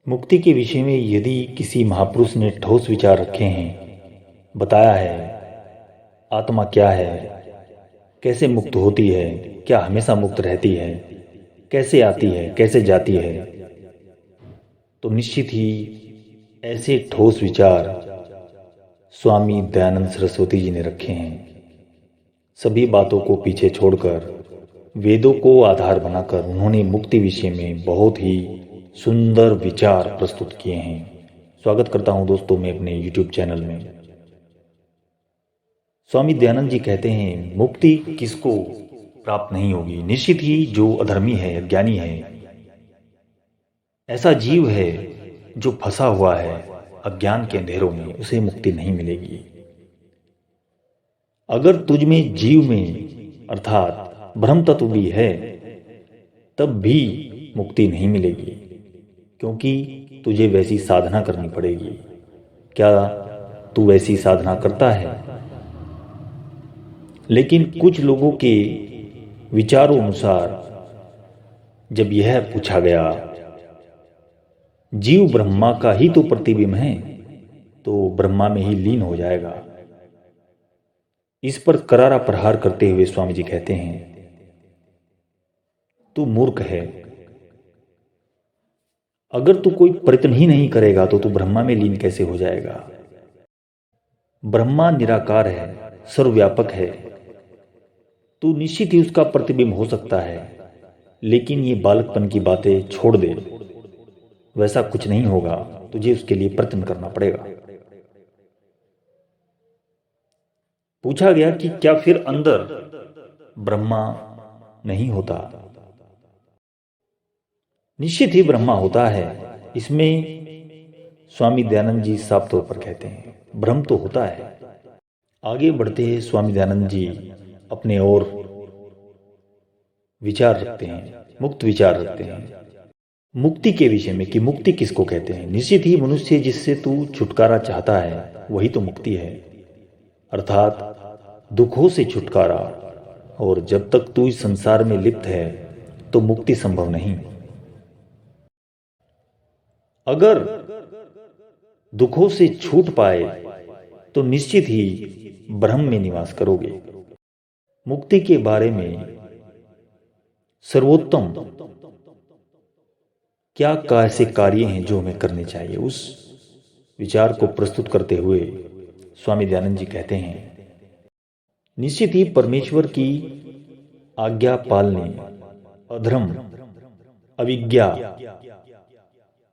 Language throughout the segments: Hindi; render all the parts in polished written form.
मुक्ति के विषय में यदि किसी महापुरुष ने ठोस विचार रखे हैं, बताया है आत्मा क्या है, कैसे मुक्त होती है, क्या हमेशा मुक्त रहती है, कैसे आती है, कैसे जाती है, तो निश्चित ही ऐसे ठोस विचार स्वामी दयानंद सरस्वती जी ने रखे हैं। सभी बातों को पीछे छोड़कर वेदों को आधार बनाकर उन्होंने मुक्ति विषय में बहुत ही सुंदर विचार प्रस्तुत किए हैं। स्वागत करता हूं दोस्तों मैं अपने YouTube चैनल में। स्वामी दयानंद जी कहते हैं मुक्ति किसको प्राप्त नहीं होगी। निश्चित ही जो अधर्मी है, अज्ञानी है, ऐसा जीव है जो फंसा हुआ है अज्ञान के अंधेरों में, उसे मुक्ति नहीं मिलेगी। अगर तुझ में जीव में अर्थात ब्रह्म तत्व भी है तब भी मुक्ति नहीं मिलेगी, क्योंकि तुझे वैसी साधना करनी पड़ेगी। क्या तू वैसी साधना करता है? लेकिन कुछ लोगों के विचारों अनुसार जब यह पूछा गया जीव ब्रह्मा का ही तो प्रतिबिंब है, तो ब्रह्मा में ही लीन हो जाएगा। इस पर करारा प्रहार करते हुए स्वामी जी कहते हैं तू मूर्ख है। अगर तू कोई प्रयत्न ही नहीं करेगा तो तू ब्रह्मा में लीन कैसे हो जाएगा। ब्रह्मा निराकार है, सर्वव्यापक है। तू निश्चित ही उसका प्रतिबिंब हो सकता है, लेकिन ये बालकपन की बातें छोड़ दे। वैसा कुछ नहीं होगा, तुझे उसके लिए प्रयत्न करना पड़ेगा। पूछा गया कि क्या फिर अंदर ब्रह्मा नहीं होता? निश्चित ही ब्रह्मा होता है। इसमें स्वामी दयानंद जी साफ तौर पर कहते हैं ब्रह्म तो होता है। आगे बढ़ते हैं स्वामी दयानंद जी अपने और विचार रखते हैं, मुक्त विचार रखते हैं मुक्ति के विषय में कि मुक्ति किसको कहते हैं। निश्चित ही मनुष्य जिससे तू छुटकारा चाहता है वही तो मुक्ति है, अर्थात दुखों से छुटकारा। और जब तक तू इस संसार में लिप्त है तो मुक्ति संभव नहीं। अगर दुखों से छूट पाए तो निश्चित ही ब्रह्म में निवास करोगे। मुक्ति के बारे में सर्वोत्तम क्या कैसे कार्य हैं जो हमें करने चाहिए, उस विचार को प्रस्तुत करते हुए स्वामी दयानंद जी कहते हैं निश्चित ही परमेश्वर की आज्ञा पालने, अधर्म, अविज्ञा,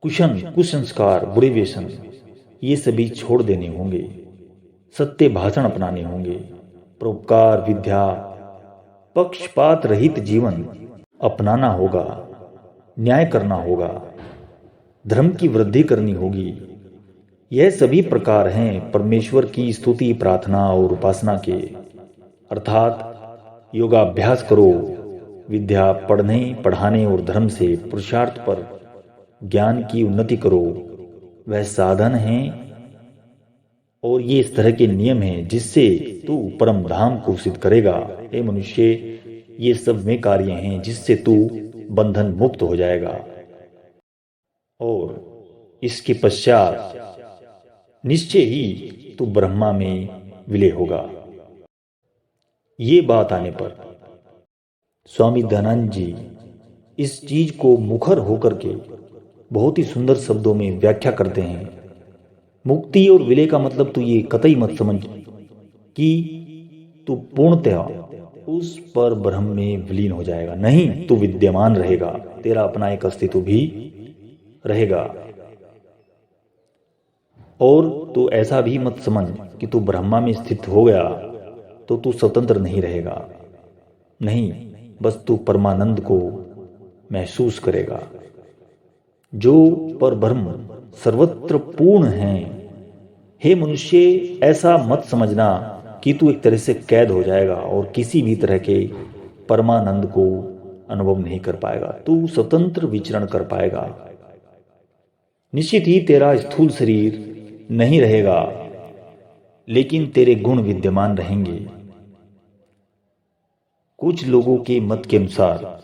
कुसंस्कार, बुरे व्यसन ये सभी छोड़ देने होंगे। सत्य भाषण अपनाने होंगे। परोपकार, विद्या, पक्षपात रहित जीवन अपनाना होगा। न्याय करना होगा। धर्म की वृद्धि करनी होगी। यह सभी प्रकार हैं परमेश्वर की स्तुति, प्रार्थना और उपासना के। अर्थात योगाभ्यास करो, विद्या पढ़ने, पढ़ाने और धर्म से पुरुषार्थ पर ज्ञान की उन्नति करो। वह साधन है और ये इस तरह के नियम हैं जिससे तू परम धाम को सिद्ध करेगा। हे मनुष्य, ये सब वे कार्य हैं जिससे तू बंधन मुक्त हो जाएगा और इसके पश्चात निश्चय ही तू ब्रह्मा में विलय होगा। ये बात आने पर स्वामी दयानंद जी इस चीज को मुखर होकर के बहुत ही सुंदर शब्दों में व्याख्या करते हैं। मुक्ति और विलय का मतलब तू ये कतई मत समझ कि तू पूर्णतया उस पर ब्रह्म में विलीन हो जाएगा। नहीं, तू विद्यमान रहेगा, तेरा अपना एक अस्तित्व भी रहेगा। और तू ऐसा भी मत समझ कि तू ब्रह्मा में स्थित हो गया तो तू स्वतंत्र नहीं रहेगा। नहीं, बस तू परमानंद को महसूस करेगा। जो पर ब्रह्म सर्वत्र पूर्ण है। हे मनुष्य, ऐसा मत समझना कि तू एक तरह से कैद हो जाएगा और किसी भी तरह के परमानंद को अनुभव नहीं कर पाएगा। तू स्वतंत्र विचरण कर पाएगा। निश्चित ही तेरा स्थूल शरीर नहीं रहेगा, लेकिन तेरे गुण विद्यमान रहेंगे। कुछ लोगों के मत के अनुसार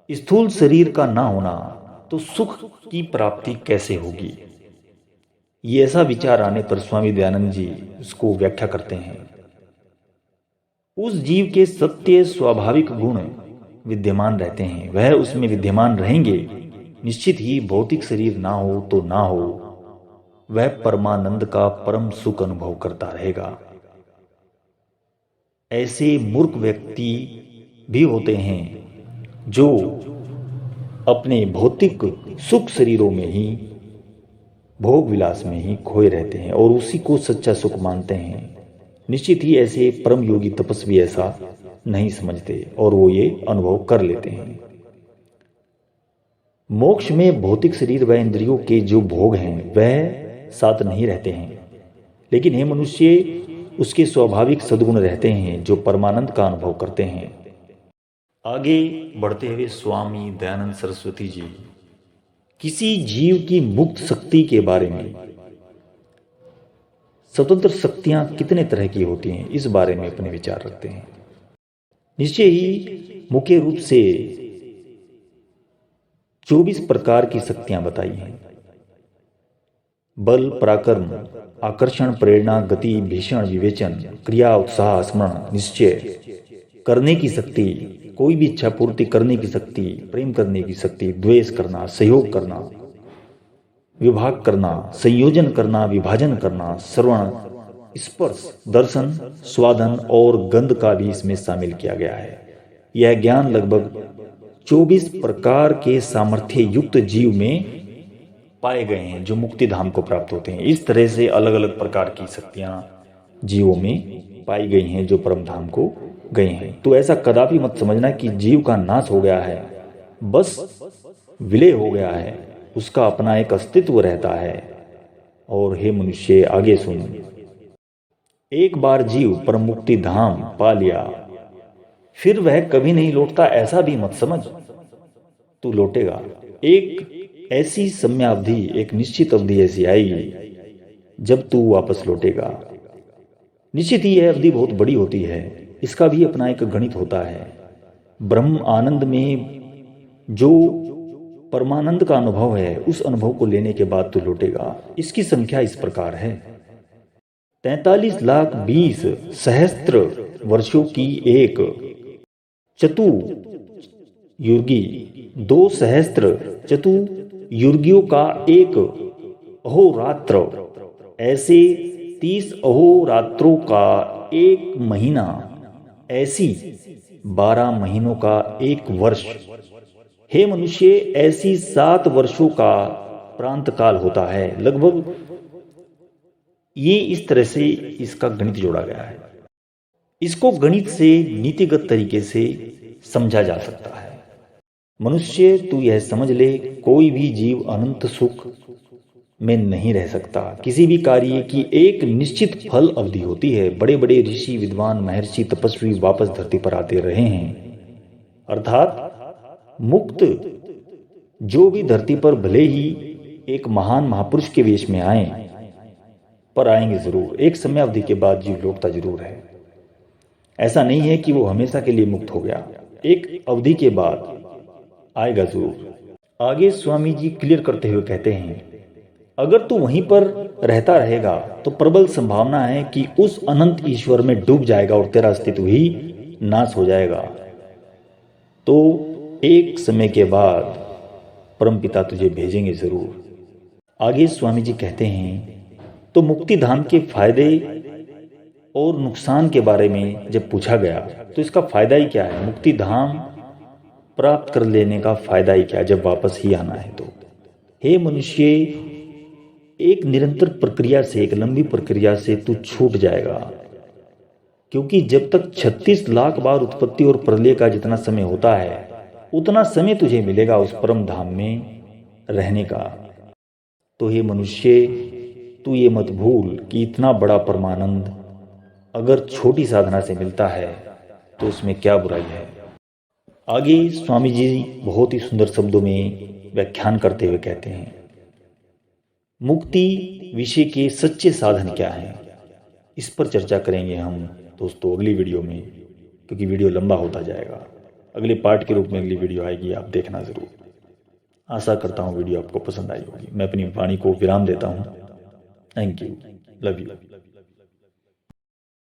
स्थूल शरीर का ना होना तो सुख की प्राप्ति कैसे होगी। ये ऐसा विचार आने पर स्वामी दयानंद जी उसको व्याख्या करते हैं। उस जीव के सत्य स्वाभाविक गुण विद्यमान रहते हैं, वह उसमें विद्यमान रहेंगे। निश्चित ही भौतिक शरीर ना हो तो ना हो, वह परमानंद का परम सुख अनुभव करता रहेगा। ऐसे मूर्ख व्यक्ति भी होते हैं जो अपने भौतिक सुख शरीरों में ही, भोग विलास में ही खोए रहते हैं और उसी को सच्चा सुख मानते हैं। निश्चित ही ऐसे परम योगी तपस्वी ऐसा नहीं समझते और वो ये अनुभव कर लेते हैं। मोक्ष में भौतिक शरीर व इंद्रियों के जो भोग हैं वह साथ नहीं रहते हैं, लेकिन हे मनुष्य, उसके स्वाभाविक सद्गुण रहते हैं जो परमानंद का अनुभव करते हैं। आगे बढ़ते हुए स्वामी दयानंद सरस्वती जी किसी जीव की मुक्त शक्ति के बारे में, स्वतंत्र शक्तियां कितने तरह की होती हैं, इस बारे में अपने विचार रखते हैं। निश्चय ही मुख्य रूप से 24 प्रकार की शक्तियां बताई हैं। बल, पराक्रम, आकर्षण, प्रेरणा, गति, भीषण, विवेचन, क्रिया, उत्साह, स्मरण, निश्चय करने की शक्ति, कोई भी इच्छा पूर्ति करने की शक्ति, प्रेम करने की शक्ति, द्वेष करना, सहयोग करना, विभाग करना, संयोजन करना, विभाजन करना, श्रवण, स्पर्श, दर्शन, स्वादन और गंध का भी इसमें शामिल किया गया है। यह ज्ञान लगभग 24 प्रकार के सामर्थ्य युक्त जीव में पाए गए हैं जो मुक्ति धाम को प्राप्त होते हैं। इस तरह से अलग अलग प्रकार की शक्तियां जीवों में पाई गई हैं जो परम धाम को गए हैं। तो ऐसा कदापि मत समझना कि जीव का नाश हो गया है, बस विलय हो गया है, उसका अपना एक अस्तित्व रहता है। और हे मनुष्य, आगे सुन, एक बार जीव परम मुक्ति धाम पा लिया, फिर वह कभी नहीं लौटता ऐसा भी मत समझ। तू लौटेगा। एक ऐसी समयावधि, एक निश्चित अवधि ऐसी आएगी जब तू वापस लौटेगा। निश्चित ही यह अवधि बहुत बड़ी होती है, इसका भी अपना एक गणित होता है। ब्रह्म आनंद में जो परमानंद का अनुभव है, उस अनुभव को लेने के बाद तू लौटेगा। इसकी संख्या इस प्रकार है: 43,20,000 वर्षों की एक चतुर्युगी, 2 सहस्त्र चतुर्युगियों का एक अहोरात्र, ऐसे 30 अहोरात्रों का एक महीना, ऐसी 12 महीनों का एक वर्ष। हे मनुष्य, ऐसी 7 वर्षों का प्रांत काल होता है। लगभग ये इस तरह से इसका गणित जोड़ा गया है। इसको गणित से नीतिगत तरीके से समझा जा सकता है। मनुष्य, तू यह समझ ले, कोई भी जीव अनंत सुख में नहीं रह सकता। किसी भी कार्य की एक निश्चित फल अवधि होती है। बड़े बड़े ऋषि, विद्वान, महर्षि, तपस्वी वापस धरती पर आते रहे हैं, अर्थात मुक्त जो भी धरती पर भले ही एक महान महापुरुष के वेश में आए, पर आएंगे जरूर। एक समय अवधि के बाद जीव लौटता जरूर है। ऐसा नहीं है कि वो हमेशा के लिए मुक्त हो गया, एक अवधि के बाद आएगा जरूर। आगे स्वामी जी क्लियर करते हुए कहते हैं, अगर तू वहीं पर रहता रहेगा तो प्रबल संभावना है कि उस अनंत ईश्वर में डूब जाएगा और तेरा अस्तित्व ही नाश हो जाएगा। तो एक समय के बाद परमपिता तुझे भेजेंगे जरूर। आगे स्वामी जी कहते हैं, तो मुक्ति धाम के फायदे और नुकसान के बारे में जब पूछा गया तो इसका फायदा ही क्या है, मुक्ति धाम प्राप्त कर लेने का फायदा ही क्या जब वापस ही आना है। तो हे मनुष्य, एक निरंतर प्रक्रिया से, एक लंबी प्रक्रिया से तू छूट जाएगा, क्योंकि जब तक 36 लाख बार उत्पत्ति और प्रलय का जितना समय होता है, उतना समय तुझे मिलेगा उस परम धाम में रहने का। तो हे मनुष्य, तू ये मत भूल कि इतना बड़ा परमानंद अगर छोटी साधना से मिलता है तो उसमें क्या बुराई है। आगे स्वामी जी बहुत ही सुंदर शब्दों में व्याख्यान करते हुए कहते हैं, मुक्ति विषय के सच्चे साधन क्या हैं, इस पर चर्चा करेंगे हम दोस्तों अगली वीडियो में, क्योंकि वीडियो लंबा होता जाएगा। अगले पार्ट के रूप में अगली वीडियो आएगी, आप देखना ज़रूर। आशा करता हूँ वीडियो आपको पसंद आई होगी। मैं अपनी वाणी को विराम देता हूँ। Thank you. Love you.